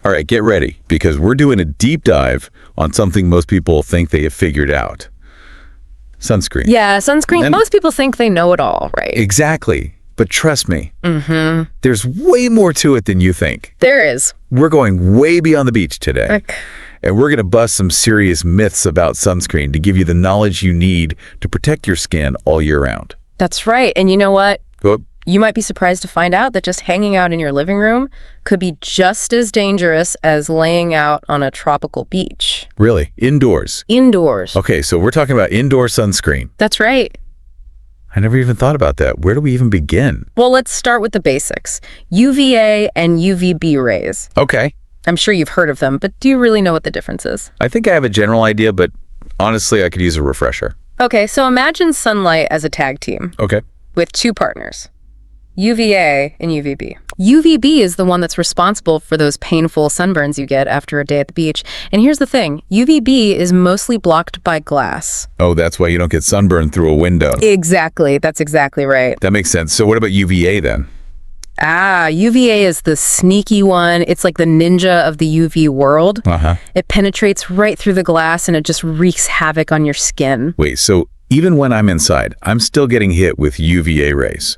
All right, get ready, because we're doing a deep dive on something most people think they have figured out. Sunscreen. Yeah, sunscreen. Most people think they know it all, right? Exactly. But trust me, there's way more to it than you think. There is. We're going way beyond the beach today. And we're going to bust some serious myths about sunscreen to give you the knowledge you need to protect your skin all year round. That's right. And you know what? Well, You might be surprised to find out that just hanging out in your living room could be just as dangerous as laying out on a tropical beach. really? Indoors? Indoors. Okay, so we're talking about indoor sunscreen. That's right. I never even thought about that. Where do we even begin? Well, let's start with the basics. UVA and UVB rays. Okay. I'm sure you've heard of them, but do you really know what the difference is? I think I have a general idea, but honestly, I could use a refresher. Okay, so imagine sunlight as a tag team Okay. with two partners, UVA and UVB. UVB is the one that's responsible for those painful sunburns you get after a day at the beach. And here's the thing, UVB is mostly blocked by glass. Oh, that's why you don't get sunburned through a window. Exactly, that's exactly right. That makes sense. So what about UVA then? UVA is the sneaky one. It's like the ninja of the UV world. Uh-huh. It penetrates right through the glass and it just wreaks havoc on your skin. Wait, so even when I'm inside, I'm still getting hit with UVA rays.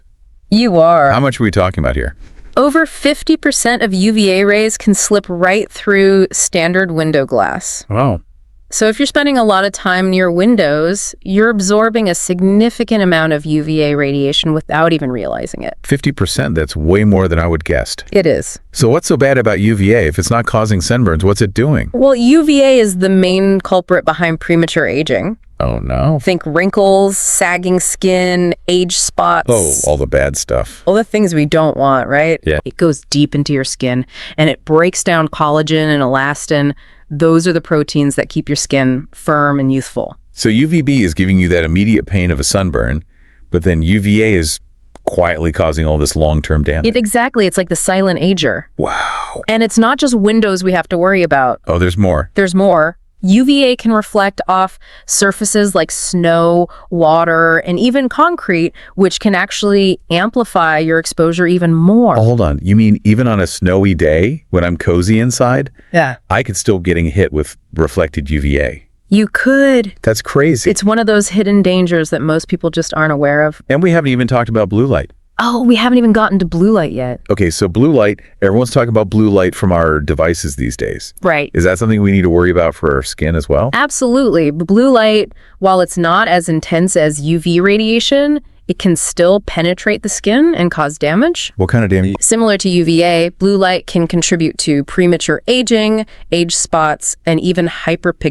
You are. How much are we talking about here? Over 50% of UVA rays can slip right through standard window glass. Oh. So if you're spending a lot of time near windows, you're absorbing a significant amount of UVA radiation without even realizing it. 50%, that's way more than I would guessed. It is. So what's so bad about UVA? If it's not causing sunburns, what's it doing? Well, UVA is the main culprit behind premature aging. Oh, no. Think wrinkles, sagging skin, age spots. Oh, all the bad stuff. All the things we don't want, right? Yeah. It goes deep into your skin and it breaks down collagen and elastin. Those are the proteins that keep your skin firm and youthful. So UVB is giving you that immediate pain of a sunburn, but then UVA is quietly causing all this long-term damage. Exactly. It's like the silent ager. Wow. And it's not just windows we have to worry about. Oh, there's more. There's more. UVA can reflect off surfaces like snow, water, and even concrete, which can actually amplify your exposure even more. Oh, hold on. You mean even on a snowy day when I'm cozy inside? Yeah. I could still getting hit with reflected UVA. You could. That's crazy. It's one of those hidden dangers that most people just aren't aware of. And we haven't even talked about blue light. Oh, we haven't even gotten to blue light yet. Okay, so blue light, everyone's talking about blue light from our devices these days. Right. Is that something we need to worry about for our skin as well? Absolutely. Blue light, while it's not as intense as UV radiation, it can still penetrate the skin and cause damage. What kind of damage? Similar to UVA, blue light can contribute to premature aging, age spots, and even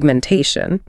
hyperpigmentation.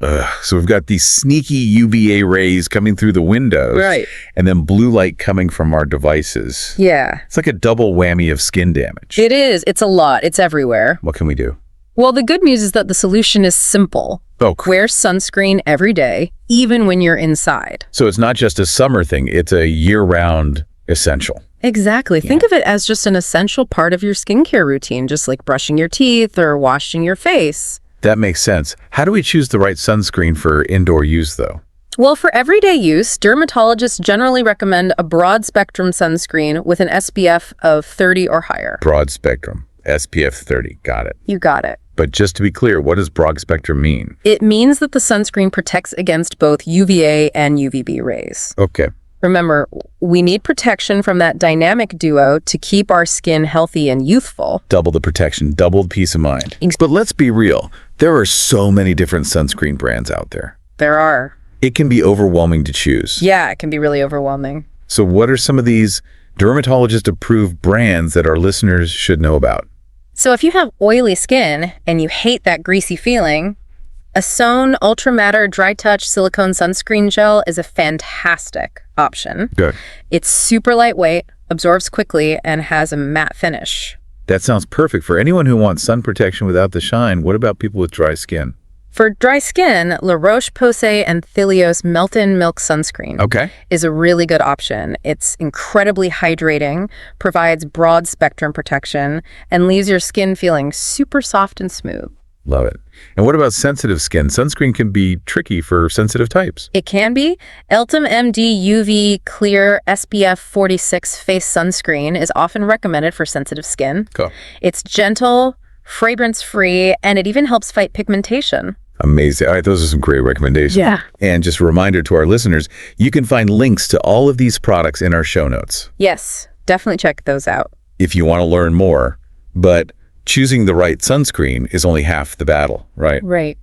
So we've got these sneaky UVA rays coming through the windows. Right. And then blue light coming from our devices. Yeah. It's like a double whammy of skin damage. It is. It's a lot. It's everywhere. What can we do? Well, the good news is that the solution is simple. Oh, Wear sunscreen every day, even when you're inside. so it's not just a summer thing, it's a year-round essential. Exactly. Think of it as just an essential part of your skincare routine, just like brushing your teeth or washing your face. That makes sense. How do we choose the right sunscreen for indoor use, though? Well, for everyday use, dermatologists generally recommend a broad spectrum sunscreen with an SPF of 30 or higher. Broad spectrum, SPF 30, got it. You got it. But just to be clear, what does broad spectrum mean? It means that the sunscreen protects against both UVA and UVB rays. Okay. Remember, we need protection from that dynamic duo to keep our skin healthy and youthful. Double the protection, double the peace of mind. But let's be real. There are so many different sunscreen brands out there. There are. It can be overwhelming to choose. Yeah, it can be really overwhelming. So what are some of these dermatologist-approved brands that our listeners should know about? So if you have oily skin and you hate that greasy feeling, a Sown Ultra Matter Dry Touch Silicone Sunscreen Gel is a fantastic option. Good. It's super lightweight, absorbs quickly, and has a matte finish. That sounds perfect for anyone who wants sun protection without the shine. What about people with dry skin? For dry skin, La Roche-Posay and Thelios Melt-In Milk Sunscreen Okay. is a really good option. It's incredibly hydrating, provides broad spectrum protection, and leaves your skin feeling super soft and smooth. Love it. And what about sensitive skin? Sunscreen can be tricky for sensitive types. It can be. Eltam MD UV Clear SPF 46 Face Sunscreen is often recommended for sensitive skin. Cool. It's gentle, fragrance-free, and it even helps fight pigmentation. Amazing. All right, those are some great recommendations. Yeah. And just a reminder to our listeners, you can find links to all of these products in our show notes Yes, definitely check those out. if you want to learn more. But choosing the right sunscreen is only half the battle, right? Right.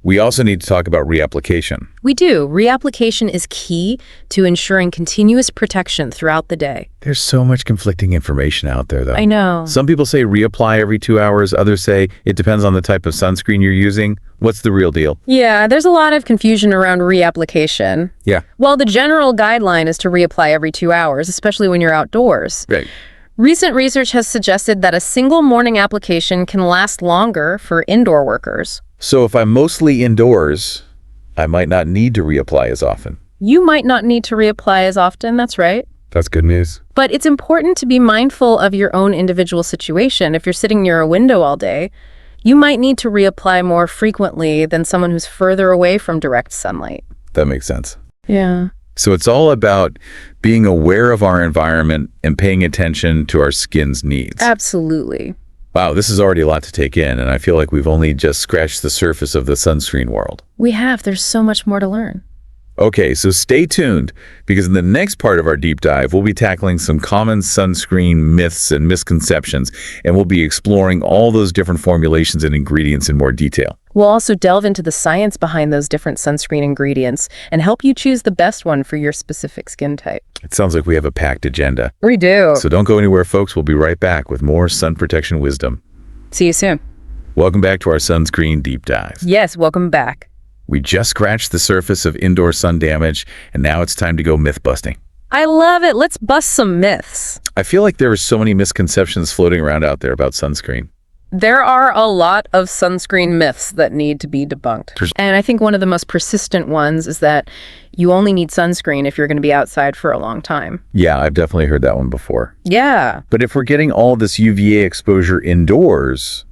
We also need to talk about reapplication. We do. Reapplication is key to ensuring continuous protection throughout the day. There's so much conflicting information out there, though. I know. Some people say reapply every 2 hours. Others say it depends on the type of sunscreen you're using. What's the real deal? Yeah, there's a lot of confusion around reapplication. Yeah. Well, the general guideline is to reapply every 2 hours, especially when you're outdoors. Right. Recent research has suggested that a single morning application can last longer for indoor workers. So if I'm mostly indoors, I might not need to reapply as often. You might not need to reapply as often, that's right. That's good news. But it's important to be mindful of your own individual situation. If you're sitting near a window all day, you might need to reapply more frequently than someone who's further away from direct sunlight. That makes sense. Yeah. So it's all about being aware of our environment and paying attention to our skin's needs. Absolutely. Wow, this is already a lot to take in, and I feel like we've only just scratched the surface of the sunscreen world. We have. There's so much more to learn. Okay, so stay tuned, because in the next part of our deep dive, we'll be tackling some common sunscreen myths and misconceptions, and we'll be exploring all those different formulations and ingredients in more detail. We'll also delve into the science behind those different sunscreen ingredients and help you choose the best one for your specific skin type. It sounds like we have a packed agenda. We do. So don't go anywhere, folks. We'll be right back with more sun protection wisdom. See you soon. Welcome back to our sunscreen deep dive. Yes, welcome back. We just scratched the surface of indoor sun damage, and now it's time to go myth busting. I love it. Let's bust some myths. I feel like there are so many misconceptions floating around out there about sunscreen. There are a lot of sunscreen myths that need to be debunked. And I think one of the most persistent ones is that you only need sunscreen if you're going to be outside for a long time. Yeah, I've definitely heard that one before. Yeah. But if we're getting all this UVA exposure indoors,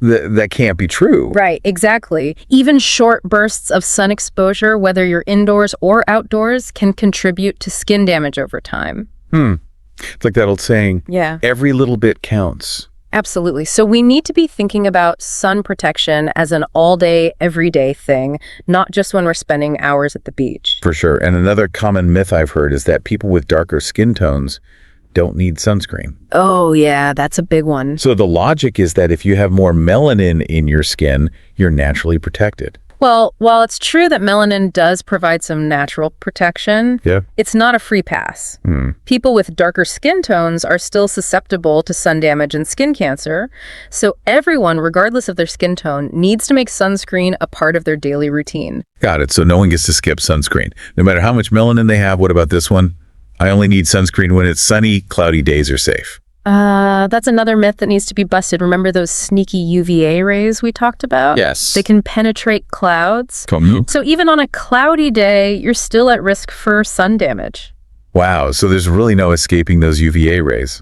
that can't be true. Right, exactly. Even short bursts of sun exposure, whether you're indoors or outdoors, can contribute to skin damage over time. It's like that old saying, Yeah. every little bit counts. Absolutely. So we need to be thinking about sun protection as an all-day, everyday thing, not just when we're spending hours at the beach. For sure. And another common myth I've heard is that people with darker skin tones don't need sunscreen. Oh, yeah, that's a big one. So the logic is that if you have more melanin in your skin, you're naturally protected. Well, while it's true that melanin does provide some natural protection, it's not a free pass. People with darker skin tones are still susceptible to sun damage and skin cancer, so everyone, regardless of their skin tone, needs to make sunscreen a part of their daily routine. Got it. So no one gets to skip sunscreen. No matter how much melanin they have, what about this one? I only need sunscreen when it's sunny, cloudy days are safe. That's another myth that needs to be busted. Remember those sneaky UVA rays we talked about? Yes. They can penetrate clouds. So even on a cloudy day, you're still at risk for sun damage. Wow, so there's really no escaping those UVA rays.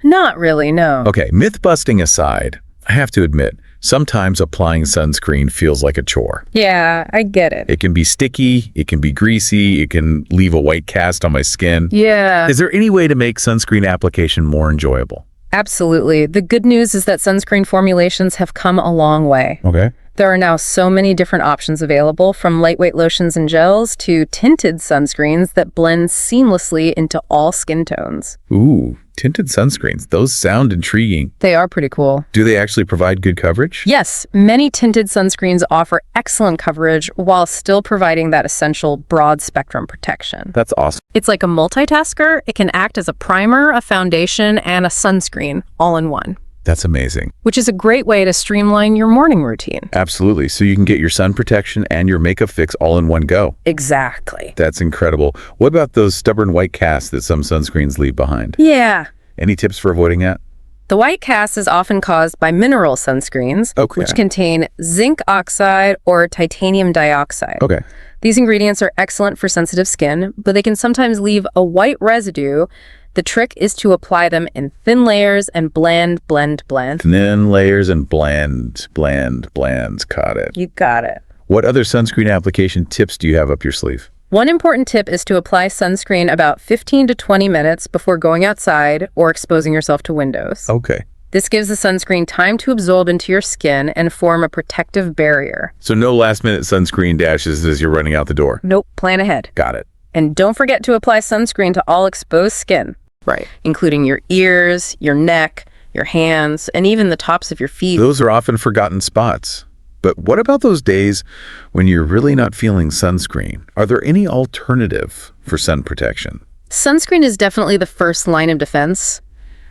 Not really, no. Okay, myth busting aside, I have to admit, sometimes applying sunscreen feels like a chore. Yeah, I get it. It can be sticky, it can be greasy, it can leave a white cast on my skin. Yeah. Is there any way to make sunscreen application more enjoyable? Absolutely. The good news is that sunscreen formulations have come a long way. Okay. There are now so many different options available, from lightweight lotions and gels to tinted sunscreens that blend seamlessly into all skin tones. Ooh, tinted sunscreens. Those sound intriguing. They are pretty cool. Do they actually provide good coverage? Yes, many tinted sunscreens offer excellent coverage while still providing that essential broad spectrum protection. That's awesome. It's like a multitasker. It can act as a primer, a foundation, and a sunscreen all in one. That's amazing. Which is a great way to streamline your morning routine. Absolutely. So you can get your sun protection and your makeup fix all in one go. Exactly. That's incredible. What about those stubborn white casts that some sunscreens leave behind? Yeah. Any tips for avoiding that? The white cast is often caused by mineral sunscreens, which contain zinc oxide or titanium dioxide. Okay. These ingredients are excellent for sensitive skin, but they can sometimes leave a white residue. The trick is to apply them in thin layers and blend. Thin layers and blend. Got it. You got it. What other sunscreen application tips do you have up your sleeve? One important tip is to apply sunscreen about 15 to 20 minutes before going outside or exposing yourself to windows. Okay. This gives the sunscreen time to absorb into your skin and form a protective barrier. So no last-minute sunscreen dashes as you're running out the door. Nope, plan ahead. Got it. And don't forget to apply sunscreen to all exposed skin. Right. Including your ears, your neck, your hands, and even the tops of your feet. Those are often forgotten spots. But what about those days when you're really not feeling sunscreen? Are there any alternative for sun protection? Sunscreen is definitely the first line of defense.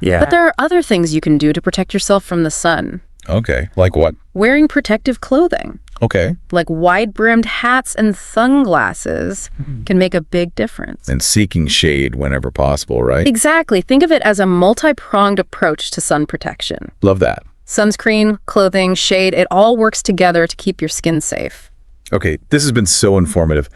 Yeah. But there are other things you can do to protect yourself from the sun. Okay. Like what? Wearing protective clothing, Okay. like wide-brimmed hats and sunglasses, can make a big difference. And seeking shade whenever possible, right? Exactly. Think of it as a multi-pronged approach to sun protection. Love that. Sunscreen, clothing, shade, it all works together to keep your skin safe. Okay, this has been so informative.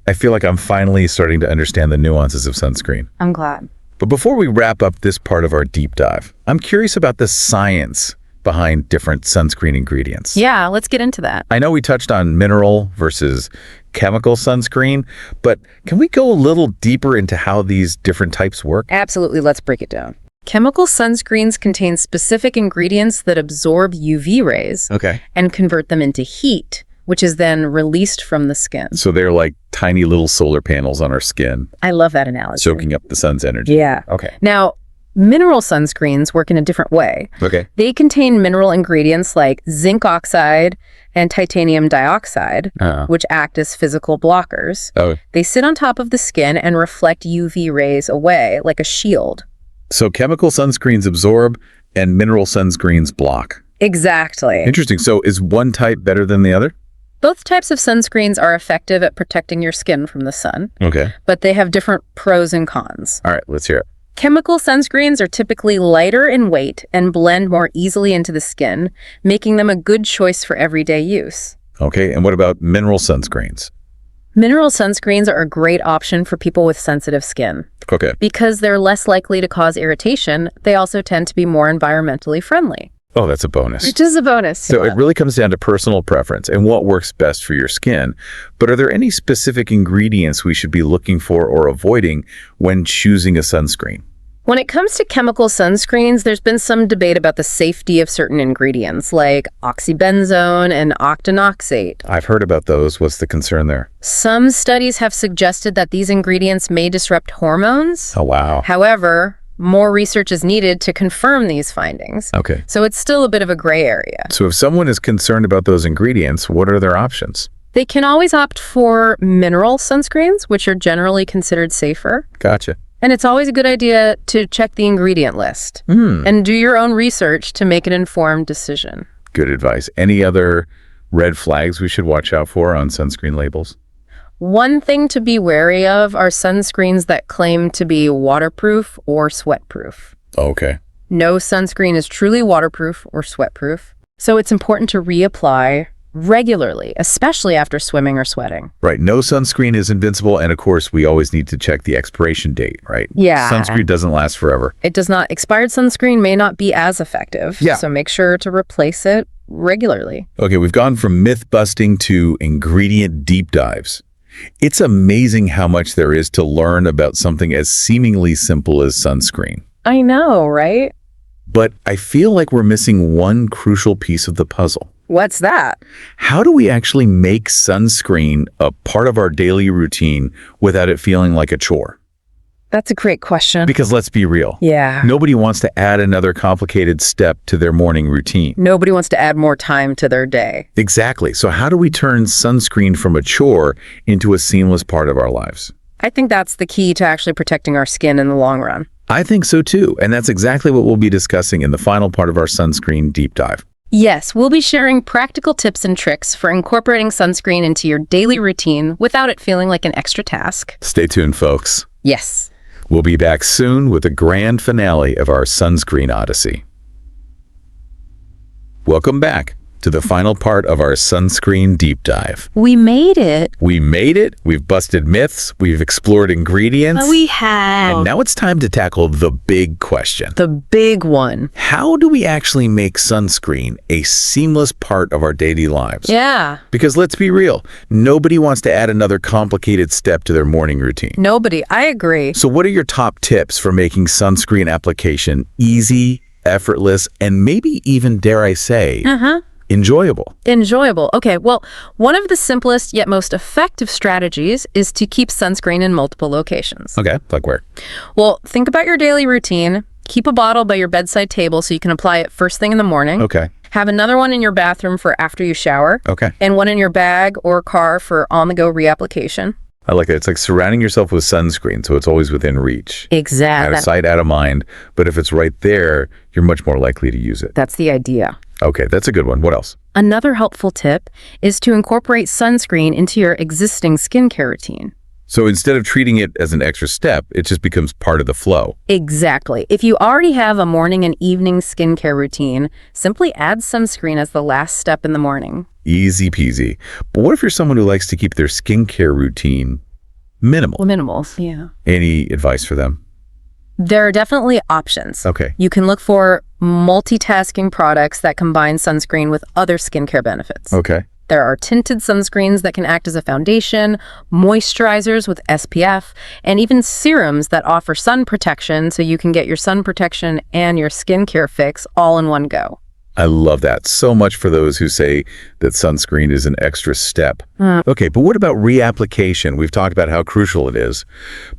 I feel like I'm finally starting to understand the nuances of sunscreen. I'm glad. But before we wrap up this part of our deep dive, I'm curious about the science behind different sunscreen ingredients. Yeah, let's get into that. I know we touched on mineral versus chemical sunscreen, but can we go a little deeper into how these different types work? Absolutely, let's break it down. Chemical sunscreens contain specific ingredients that absorb UV rays Okay. and convert them into heat, which is then released from the skin. So they're like tiny little solar panels on our skin, I love that analogy. soaking up the sun's energy. Yeah. Okay. Now, mineral sunscreens work in a different way. Okay. They contain mineral ingredients like zinc oxide and titanium dioxide, which act as physical blockers. Oh, They sit on top of the skin and reflect UV rays away like a shield. so chemical sunscreens absorb and mineral sunscreens block. Exactly. Interesting. So is one type better than the other? Both types of sunscreens are effective at protecting your skin from the sun, Okay. but they have different pros and cons. All right, let's hear it. Chemical sunscreens are typically lighter in weight and blend more easily into the skin, making them a good choice for everyday use. Okay, and what about mineral sunscreens? Mineral sunscreens are a great option for people with sensitive skin. Okay. Because they're less likely to cause irritation, they also tend to be more environmentally friendly. Oh, that's a bonus. Which is a bonus. So it really comes down to personal preference and what works best for your skin. But are there any specific ingredients we should be looking for or avoiding when choosing a sunscreen? When it comes to chemical sunscreens, there's been some debate about the safety of certain ingredients like oxybenzone and octinoxate. I've heard about those. What's the concern there? Some studies have suggested that these ingredients may disrupt hormones. Oh, wow. However, more research is needed to confirm these findings. Okay. So it's still a bit of a gray area. So if someone is concerned about those ingredients, what are their options? They can always opt for mineral sunscreens, which are generally considered safer. Gotcha. And it's always a good idea to check the ingredient list and do your own research to make an informed decision. Good advice. Any other red flags we should watch out for on sunscreen labels? One thing to be wary of are sunscreens that claim to be waterproof or sweatproof. Okay. No sunscreen is truly waterproof or sweatproof, so it's important to reapply regularly, especially after swimming or sweating. Right. No sunscreen is invincible. And of course, we always need to check the expiration date, right? Yeah. Sunscreen doesn't last forever. It does not. Expired sunscreen may not be as effective, Yeah. so make sure to replace it regularly. Okay, we've gone from myth busting to ingredient deep dives. It's amazing how much there is to learn about something as seemingly simple as sunscreen. I know, right? But I feel like we're missing one crucial piece of the puzzle. What's that? How do we actually make sunscreen a part of our daily routine without it feeling like a chore? That's a great question. Because let's be real. Yeah. Nobody wants to add another complicated step to their morning routine. Nobody wants to add more time to their day. Exactly. So how do we turn sunscreen from a chore into a seamless part of our lives? I think that's the key to actually protecting our skin in the long run. I think so too. And that's exactly what we'll be discussing in the final part of our sunscreen deep dive. Yes, we'll be sharing practical tips and tricks for incorporating sunscreen into your daily routine without it feeling like an extra task. Stay tuned, folks. Yes. We'll be back soon with the grand finale of our sunscreen odyssey. Welcome back to the final part of our sunscreen deep dive. We made it. We made it. We've busted myths. We've explored ingredients. We have. And now it's time to tackle the big question. The big one. How do we actually make sunscreen a seamless part of our daily lives? Yeah. Because let's be real, nobody wants to add another complicated step to their morning routine. Nobody. I agree. So what are your top tips for making sunscreen application easy, effortless, and maybe even, dare I say, enjoyable. Enjoyable. Okay, well, one of the simplest yet most effective strategies is to keep sunscreen in multiple locations. Okay, like where? Well, think about your daily routine. Keep a bottle by your bedside table so you can apply it first thing in the morning. Okay. Have another one in your bathroom for after you shower. Okay. And one in your bag or car for on-the-go reapplication. I like that. It's like surrounding yourself with sunscreen, so it's always within reach. Exactly. Out of sight, out of mind. But if it's right there, you're much more likely to use it. That's the idea. Okay, that's a good one. What else? Another helpful tip is to incorporate sunscreen into your existing skincare routine. So instead of treating it as an extra step, it just becomes part of the flow. Exactly. If you already have a morning and evening skincare routine, simply add sunscreen as the last step in the morning. Easy peasy. But what if you're someone who likes to keep their skincare routine minimal? Minimal, yeah. Any advice for them? There are definitely options. Okay. You can look for multitasking products that combine sunscreen with other skincare benefits. Okay. There are tinted sunscreens that can act as a foundation, moisturizers with SPF, and even serums that offer sun protection so you can get your sun protection and your skincare fix all in one go. I love that. So much for those who say that sunscreen is an extra step. Okay, but what about reapplication? We've talked about how crucial it is.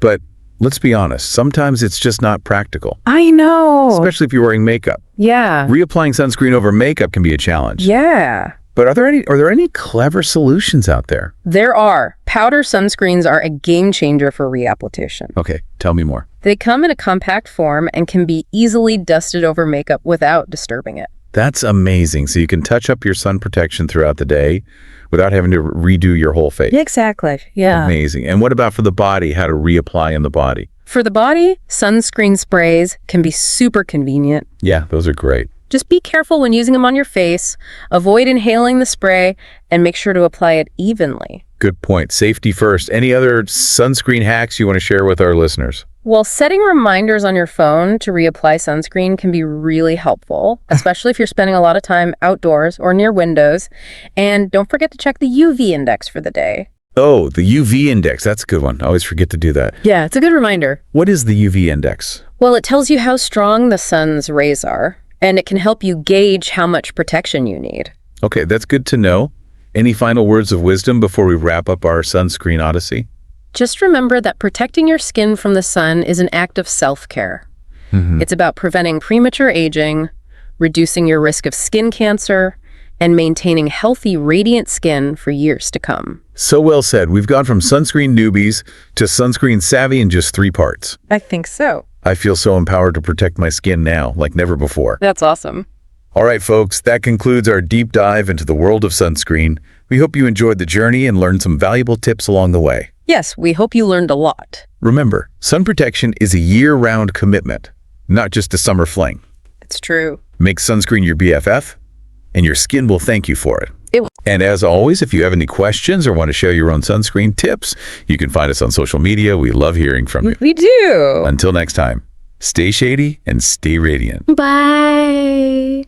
But let's be honest, sometimes it's just not practical, I know. especially if you're wearing makeup. Yeah. Reapplying sunscreen over makeup can be a challenge. Yeah. But are there any clever solutions out there? There are. Powder sunscreens are a game changer for reapplication. Okay, tell me more. They come in a compact form and can be easily dusted over makeup without disturbing it. That's amazing. So you can touch up your sun protection throughout the day without having to redo your whole face. Exactly. Yeah. Amazing. And what about for the body? How to reapply in the body? For the body, sunscreen sprays can be super convenient. Yeah, those are great. Just be careful when using them on your face, avoid inhaling the spray, and make sure to apply it evenly. Good point. Safety first. Any other sunscreen hacks you want to share with our listeners? Well, setting reminders on your phone to reapply sunscreen can be really helpful, especially if you're spending a lot of time outdoors or near windows. And don't forget to check the UV index for the day. Oh, the UV index. That's a good one. I always forget to do that. Yeah, it's a good reminder. What is the UV index? Well, it tells you how strong the sun's rays are, and it can help you gauge how much protection you need. Okay, that's good to know. Any final words of wisdom before we wrap up our sunscreen odyssey? Just remember that protecting your skin from the sun is an act of self-care. It's about preventing premature aging, reducing your risk of skin cancer, and maintaining healthy, radiant skin for years to come. So well said. We've gone from sunscreen newbies to sunscreen savvy in just 3 parts. I think so. I feel so empowered to protect my skin now, like never before. That's awesome. All right, folks, that concludes our deep dive into the world of sunscreen. We hope you enjoyed the journey and learned some valuable tips along the way. Yes, we hope you learned a lot. Remember, sun protection is a year-round commitment, not just a summer fling. It's true. Make sunscreen your BFF, and your skin will thank you for it. And as always, if you have any questions or want to share your own sunscreen tips, you can find us on social media. We love hearing from you. We do. Until next time, stay shady and stay radiant. Bye.